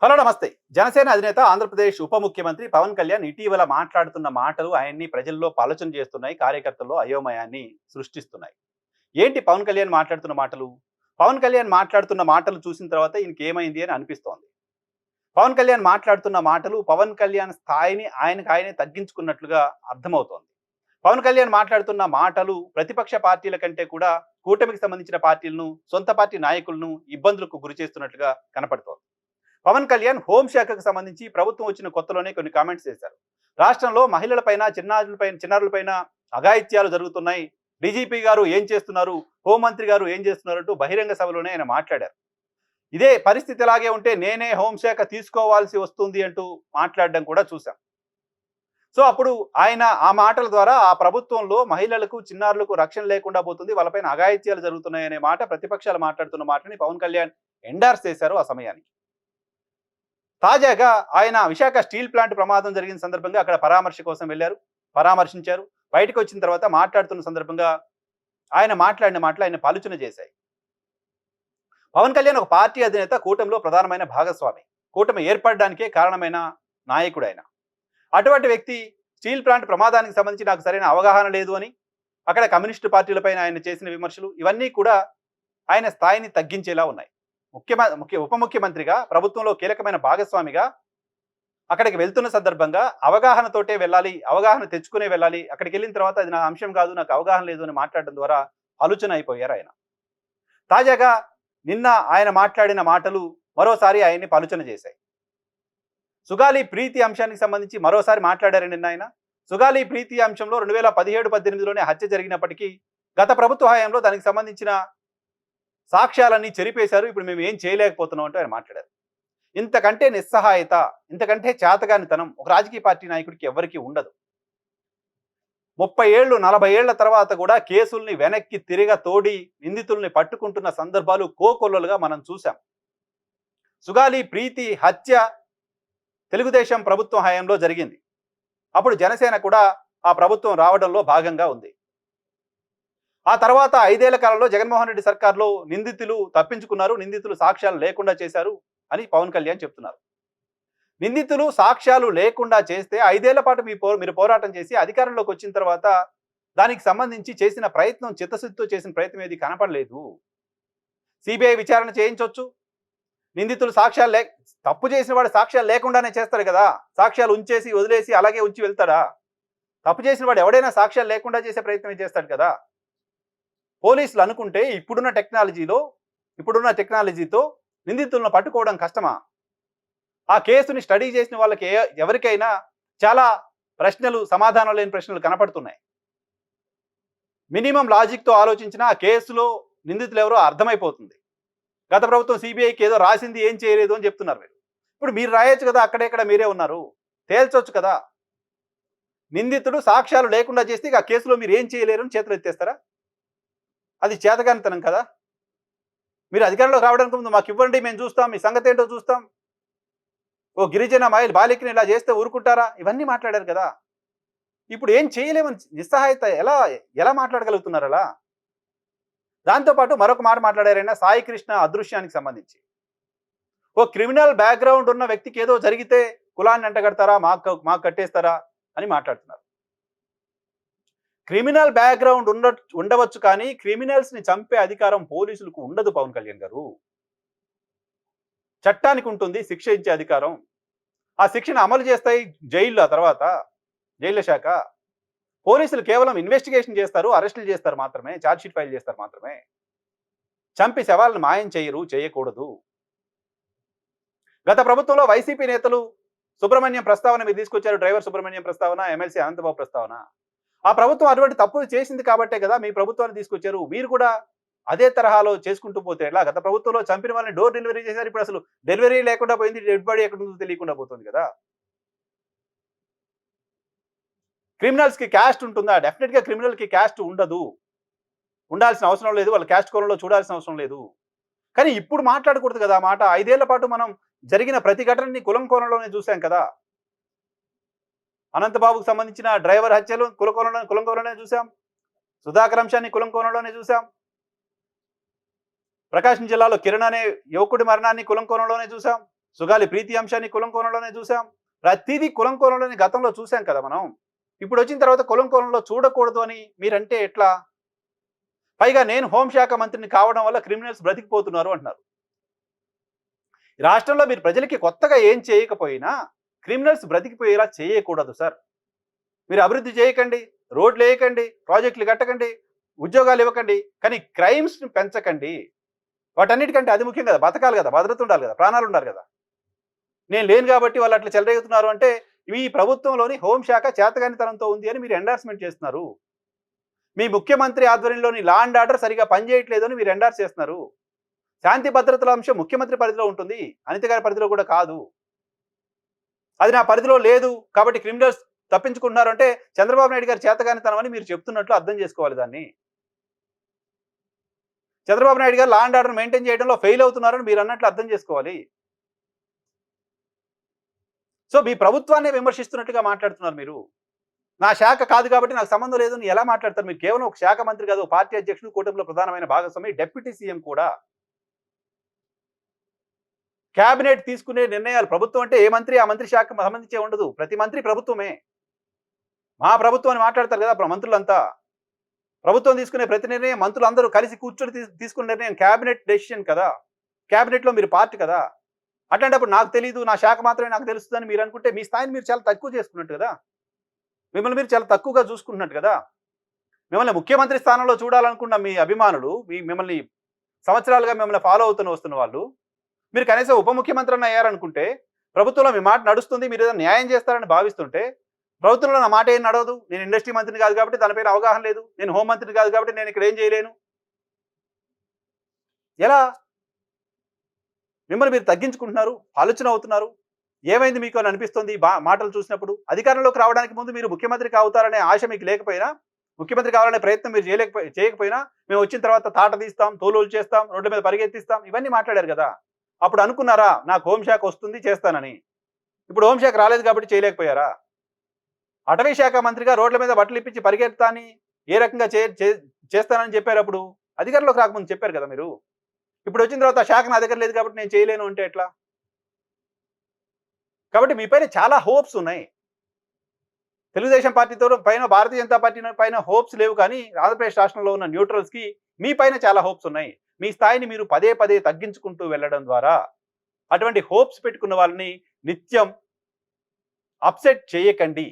Hello నమస్తే. జనసేన అధినేత ఆంధ్రప్రదేశ్ ఉప ముఖ్యమంత్రి పవన్ కళ్యాణ్ ఇటీవల మాట్లాడుతున్న మాటలు ఆయన్ని ప్రజల్లో పలుచన చేస్తున్నాయి. కార్యకర్తల్లో అయోమయాన్ని సృష్టిస్తున్నాయి. ఏంటి పవన్ కళ్యాణ్ మాట్లాడుతున్న మాటలు? పవన్ కళ్యాణ్ మాట్లాడుతున్న మాటలు చూసిన తర్వాత ఈయనకేమైంది అని అనిపిస్తోంది. పవన్ కళ్యాణ్ మాట్లాడుతున్న మాటలు పవన్ కళ్యాణ్ స్థాయిని ఆయనకు ఆయనే తగ్గించుకున్నట్లుగా అర్థమవుతోంది. పవన్ కళ్యాణ్ మాట్లాడుతున్న మాటలు ప్రతిపక్ష పార్టీల కంటే కూడా కూటమికి సంబంధించిన పార్టీలను, సొంత పార్టీ నాయకులను ఇబ్బందులకు గురిచేస్తున్నట్లుగా కనపడుతోంది. పవన్ కళ్యాణ్ హోంశాఖకు సంబంధించి ప్రభుత్వం వచ్చిన కొత్తలోనే కొన్ని కామెంట్స్ చేశారు. రాష్ట్రంలో మహిళలపైన, చిన్నారులపైన అఘాయిత్యాలు జరుగుతున్నాయి. డీజీపీ గారు ఏం చేస్తున్నారు, హోంమంత్రి గారు ఏం చేస్తున్నారు అంటూ బహిరంగ సభలోనే ఆయన మాట్లాడారు. ఇదే పరిస్థితి ఇలాగే ఉంటే నేనే హోంశాఖ తీసుకోవాల్సి వస్తుంది అంటూ మాట్లాడడం కూడా చూశాం. సో అప్పుడు ఆయన ఆ మాటల ద్వారా ఆ ప్రభుత్వంలో మహిళలకు, చిన్నారులకు రక్షణ లేకుండా పోతుంది, వాళ్ళపైన అఘాయిత్యాలు జరుగుతున్నాయనే మాట ప్రతిపక్షాలు మాట్లాడుతున్న మాటని పవన్ కళ్యాణ్ ఎండార్స్ చేశారు ఆ సమయానికి. తాజాగా ఆయన విశాఖ స్టీల్ ప్లాంట్ ప్రమాదం జరిగిన సందర్భంగా అక్కడ పరామర్శ కోసం వెళ్ళారు, పరామర్శించారు. బయటకు వచ్చిన తర్వాత మాట్లాడుతున్న సందర్భంగా ఆయన మాట్లాడిన మాటలు ఆయన పలుచన చేశాయి. పవన్ కళ్యాణ్ ఒక పార్టీ అధినేత, కూటమిలో ప్రధానమైన భాగస్వామి, కూటమి ఏర్పడడానికే కారణమైన నాయకుడు ఆయన. అటువంటి వ్యక్తి స్టీల్ ప్లాంట్ ప్రమాదానికి సంబంధించి నాకు సరైన అవగాహన లేదు అని, అక్కడ కమ్యూనిస్టు పార్టీలపైన ఆయన చేసిన విమర్శలు ఇవన్నీ కూడా ఆయన స్థాయిని తగ్గించేలా ఉన్నాయి. ఉప ముఖ్యమంత్రిగా, ప్రభుత్వంలో కీలకమైన భాగస్వామిగా అక్కడికి వెళ్తున్న సందర్భంగా అవగాహనతోటే వెళ్ళాలి, అవగాహన తెచ్చుకునే వెళ్ళాలి. అక్కడికి వెళ్ళిన తర్వాత అది నా అంశం కాదు, నాకు అవగాహన లేదు అని మాట్లాడడం ద్వారా ఆలోచన అయిపోయారు ఆయన. తాజాగా నిన్న ఆయన మాట్లాడిన మాటలు మరోసారి ఆయన్ని పలుచన చేశాయి. సుగాలి ప్రీతి అంశానికి సంబంధించి మరోసారి మాట్లాడారు నిన్న ఆయన. సుగాలి ప్రీతి అంశంలో 2017-18లోనే హత్య జరిగినప్పటికీ గత ప్రభుత్వ హయాంలో దానికి సంబంధించిన సాక్ష్యాలన్నీ చెరిపేశారు, ఇప్పుడు మేము ఏం చేయలేకపోతున్నాం అంటూ ఆయన మాట్లాడారు. ఇంతకంటే నిస్సహాయత, ఇంతకంటే చేతగానితనం ఒక రాజకీయ పార్టీ నాయకుడికి ఎవరికి ఉండదు. 30 ఏళ్ళు, 40 ఏళ్ల తర్వాత కూడా కేసుల్ని వెనక్కి తిరిగ తోడి నిందితుల్ని పట్టుకుంటున్న సందర్భాలు కోకొల్లలుగా మనం చూసాం. సుగాలి ప్రీతి హత్య తెలుగుదేశం ప్రభుత్వం హయాంలో జరిగింది. అప్పుడు జనసేన కూడా ఆ ప్రభుత్వం రావడంలో భాగంగా ఉంది. ఆ తర్వాత 5 ఏళ్ల కాలంలో జగన్మోహన్ రెడ్డి సర్కార్లో నిందితులు తప్పించుకున్నారు, నిందితులు సాక్ష్యాలు లేకుండా చేశారు అని పవన్ కళ్యాణ్ చెప్తున్నారు. నిందితులు సాక్ష్యాలు లేకుండా చేస్తే 5 ఏళ్ల పాటు మీరు పోరాటం చేసి అధికారంలోకి వచ్చిన తర్వాత దానికి సంబంధించి చేసిన ప్రయత్నం, చిత్తశుద్ధితో చేసిన ప్రయత్నం ఏది కనపడలేదు. సిబిఐ విచారణ చేయించవచ్చు. నిందితులు తప్పు చేసిన వాడు సాక్ష్యాలు లేకుండానే చేస్తాడు కదా, సాక్ష్యాలు ఉంచేసి వదిలేసి అలాగే ఉంచి వెళ్తాడా? తప్పు చేసిన వాడు ఎవడైనా సాక్ష్యాలు లేకుండా చేసే ప్రయత్నం చేస్తాడు కదా. పోలీసులు అనుకుంటే ఇప్పుడున్న టెక్నాలజీతో నిందితులను పట్టుకోవడం కష్టమా? ఆ కేసుని స్టడీ చేసిన వాళ్ళకి ఎవరికైనా చాలా ప్రశ్నలు, సమాధానం లేని ప్రశ్నలు కనపడుతున్నాయి. మినిమం లాజిక్తో ఆలోచించిన ఆ కేసులో నిందితులు ఎవరో అర్థమైపోతుంది. గత ప్రభుత్వం సిబిఐకి ఏదో రాసింది, ఏం చేయలేదు అని చెప్తున్నారు మీరు. ఇప్పుడు మీరు రాయొచ్చు కదా, అక్కడెక్కడ మీరే ఉన్నారు, తేల్చొచ్చు కదా. నిందితుడు సాక్ష్యాలు లేకుండా చేస్తే ఆ కేసులో మీరు ఏం చేయలేరు అని చేతులు ఎత్తేస్తారా? అది చేతగానితనం కదా. మీరు అధికారంలోకి రావడానికి ముందు మాకు ఇవ్వండి, మేము చూస్తాం, మీ సంగతి ఏంటో చూస్తాం, ఓ గిరిజన బాలికని ఇలా చేస్తే ఊరుకుంటారా, ఇవన్నీ మాట్లాడారు కదా. ఇప్పుడు ఏం చేయలేమని నిస్సహాయత ఎలా ఎలా మాట్లాడగలుగుతున్నారు అలా? దాంతోపాటు మరొక మాట మాట్లాడారైనా సాయి కృష్ణ అదృశ్యానికి సంబంధించి. ఓ క్రిమినల్ బ్యాక్గ్రౌండ్ ఉన్న వ్యక్తికి ఏదో జరిగితే కులాన్ని అంటగడతారా, మాకు కట్టేస్తారా అని మాట్లాడుతున్నారు. క్రిమినల్ బ్యాక్గ్రౌండ్ ఉండవచ్చు, కానీ క్రిమినల్స్ ని చంపే అధికారం పోలీసులకు ఉండదు పవన్ కళ్యాణ్ గారు. చట్టానికి ఉంటుంది శిక్ష ఇచ్చే అధికారం. ఆ శిక్షను అమలు చేస్తాయి జైల్లో, ఆ తర్వాత జైళ్ల శాఖ. పోలీసులు కేవలం ఇన్వెస్టిగేషన్ చేస్తారు, అరెస్టులు చేస్తారు మాత్రమే, ఛార్జ్షీట్ ఫైల్ చేస్తారు మాత్రమే. చంపి శవాలను మాయం చేయకూడదు. గత ప్రభుత్వంలో వైసీపీ నేతలు సుబ్రహ్మణ్యం ప్రస్తావన మీరు తీసుకొచ్చారు, డ్రైవర్ సుబ్రహ్మణ్యం ప్రస్తావన, ఎమ్మెల్సీ అనంతబాబు ప్రస్తావన. ఆ ప్రభుత్వం అటువంటి తప్పులు చేసింది కాబట్టే కదా మీ ప్రభుత్వాన్ని తీసుకొచ్చారు. మీరు కూడా అదే తరహాలో చేసుకుంటూ పోతే ఎలా? గత ప్రభుత్వంలో చంపిన వాళ్ళని డోర్ డెలివరీ చేశారు, ఇప్పుడు అసలు డెలివరీ లేకుండా పోయింది, డెడ్ బాడీ ఎక్కడ ఉందో తెలియకుండా పోతుంది కదా. క్రిమినల్స్ కి క్యాస్ట్ ఉంటుందా? డెఫినెట్ గా క్రిమినల్ కి క్యాస్ట్ ఉండదు, ఉండాల్సిన అవసరం లేదు, వాళ్ళ క్యాస్ట్ కోణంలో చూడాల్సిన అవసరం లేదు. కానీ ఇప్పుడు మాట్లాడకూడదు కదా మాట. 5 ఏళ్ల పాటు మనం జరిగిన ప్రతి ఘటనని కులం కోణంలోనే చూసాం కదా. అనంతబాబుకు సంబంధించిన డ్రైవర్ హత్యలు కులం కోణంలోనే చూసాం, సుధాకర్ అంశాన్ని కులం కోణంలోనే చూసాం, ప్రకాశం జిల్లాలో కిరణ్ అనే యువకుడి మరణాన్ని కులం కోణంలోనే చూసాం, సుగాలి ప్రీతి అంశాన్ని కులం కోణంలోనే చూసాం. ప్రతిదీ కులం కోణంలోనే గతంలో చూసాం కదా మనం. ఇప్పుడు వచ్చిన తర్వాత కులం కోణంలో చూడకూడదు అని మీరంటే ఎట్లా? పైగా నేను హోంశాఖ మంత్రిని కావడం వల్ల క్రిమినల్స్ బ్రతికిపోతున్నారు అంటున్నారు. రాష్ట్రంలో మీరు ప్రజలకి కొత్తగా ఏం చేయకపోయినా క్రిమినల్స్ బ్రతికిపోయేలా చేయకూడదు సార్. మీరు అభివృద్ధి చేయకండి, రోడ్లు వేయకండి, ప్రాజెక్టులు కట్టకండి, ఉద్యోగాలు ఇవ్వకండి, కానీ క్రైమ్స్ని పెంచకండి. వాటన్నిటికంటే అది ముఖ్యం కదా, బతకాలి కదా, భద్రత ఉండాలి కదా, ప్రాణాలు ఉండాలి కదా. నేను లేను కాబట్టి వాళ్ళు అట్లా చెలరేగుతున్నారు అంటే ఈ ప్రభుత్వంలోని హోంశాఖ చేతగానితనంతో ఉంది అని మీరు ఎండార్స్మెంట్ చేస్తున్నారు. మీ ముఖ్యమంత్రి ఆధ్వర్యంలోని లా అండ్ ఆర్డర్ సరిగా పనిచేయట్లేదు అని మీరు ఎండార్స్ చేస్తున్నారు. శాంతి భద్రతల అంశం ముఖ్యమంత్రి పరిధిలో ఉంటుంది, అనిత గారి పరిధిలో కూడా కాదు. అది నా పరిధిలో లేదు కాబట్టి క్రిమినల్స్ తప్పించుకుంటున్నారు అంటే చంద్రబాబు నాయుడు గారి చేతగానితనం అని మీరు చెప్తున్నట్లు అర్థం చేసుకోవాలి దాన్ని. చంద్రబాబు నాయుడు గారు లా అండ్ ఆర్డర్ మెయింటైన్ చేయడంలో ఫెయిల్ అవుతున్నారని మీరు అన్నట్లు అర్థం చేసుకోవాలి. సో మీ ప్రభుత్వాన్ని విమర్శిస్తున్నట్టుగా మాట్లాడుతున్నారు మీరు. నా శాఖ కాదు కాబట్టి నాకు సంబంధం లేదు అని ఎలా మాట్లాడతారు? మీరు కేవలం ఒక శాఖ మంత్రి కాదు, పార్టీ అధ్యక్షుడు, కూటమిలో ప్రధానమైన భాగస్వామి, డిప్యూటీ సీఎం కూడా. క్యాబినెట్ తీసుకునే నిర్ణయాలు, ప్రభుత్వం అంటే ఏ మంత్రి ఆ మంత్రి శాఖ సంబంధించే ఉండదు, ప్రతి మంత్రి ప్రభుత్వమే. మా ప్రభుత్వం అని మాట్లాడతారు కదా మంత్రులంతా. ప్రభుత్వం తీసుకునే ప్రతి నిర్ణయం మంత్రులందరూ కలిసి కూర్చొని తీసుకునే నిర్ణయం క్యాబినెట్ డెసిషన్ కదా. క్యాబినెట్లో మీరు పార్టీ కదా. అట్లాంటప్పుడు నాకు తెలియదు, నా శాఖ మాత్రమే నాకు తెలుస్తుందని మీరు అనుకుంటే మీ స్థాయిని మీరు చాలా తక్కువ చేసుకున్నట్టు కదా, మిమ్మల్ని మీరు చాలా తక్కువగా చూసుకుంటున్నట్టు కదా. మిమ్మల్ని ముఖ్యమంత్రి స్థానంలో చూడాలనుకున్న మీ అభిమానులు, మిమ్మల్ని సంవత్సరాలుగా మిమ్మల్ని ఫాలో వస్తున్న వాళ్ళు, మీరు కనీసం ఉప ముఖ్యమంత్రి అని అయ్యారనుకుంటే, ప్రభుత్వంలో మీ మాట నడుస్తుంది, మీరు ఏదైనా న్యాయం చేస్తారని భావిస్తుంటే, ప్రభుత్వంలో నా మాట ఏం నడవదు, నేను ఇండస్ట్రీ మంత్రిని కాదు కాబట్టి దానిపైన అవగాహన లేదు, నేను హోంమంత్రిని కాదు కాబట్టి నేను ఇక్కడ ఏం చేయలేను, ఎలా? మిమ్మల్ని మీరు తగ్గించుకుంటున్నారు, ఆలోచన అవుతున్నారు. ఏమైంది మీకు అని అనిపిస్తుంది మాటలు చూసినప్పుడు? అధికారంలోకి రావడానికి ముందు మీరు ముఖ్యమంత్రి అవుతారనే ఆశ మీకు లేకపోయినా, ముఖ్యమంత్రి కావాలనే ప్రయత్నం మీరు చేయకపోయినా, మేము వచ్చిన తర్వాత తాట తీస్తాం, తోలులు చేస్తాం, రోడ్ల మీద పరిగెత్తిస్తాం, ఇవన్నీ మాట్లాడారు కదా. అప్పుడు అనుకున్నారా నాకు హోంశాఖ వస్తుంది చేస్తానని? ఇప్పుడు హోంశాఖ రాలేదు కాబట్టి చేయలేకపోయారా? అటవీ శాఖ మంత్రిగా రోడ్ల మీద బట్టలు ఇప్పించి పరిగెత్తాని ఏ రకంగా చేస్తానని చెప్పారు? అప్పుడు అధికారంలోకి రాకముందు చెప్పారు కదా మీరు. ఇప్పుడు వచ్చిన తర్వాత శాఖ నా దగ్గర లేదు కాబట్టి నేను చేయలేను అంటే ఎట్లా? కాబట్టి మీ పైన చాలా హోప్స్ ఉన్నాయి. తెలుగుదేశం పార్టీతో పైన, భారతీయ జనతా పార్టీ పైన హోప్స్ లేవు, కానీ ఆంధ్రప్రదేశ్ రాష్ట్రంలో ఉన్న న్యూట్రల్స్కి మీ పైన చాలా హోప్స్ ఉన్నాయి. మీ స్థాయిని మీరు పదే పదే తగ్గించుకుంటూ వెళ్ళడం ద్వారా అటువంటి హోప్స్ పెట్టుకున్న వాళ్ళని నిత్యం అప్సెట్ చేయకండి.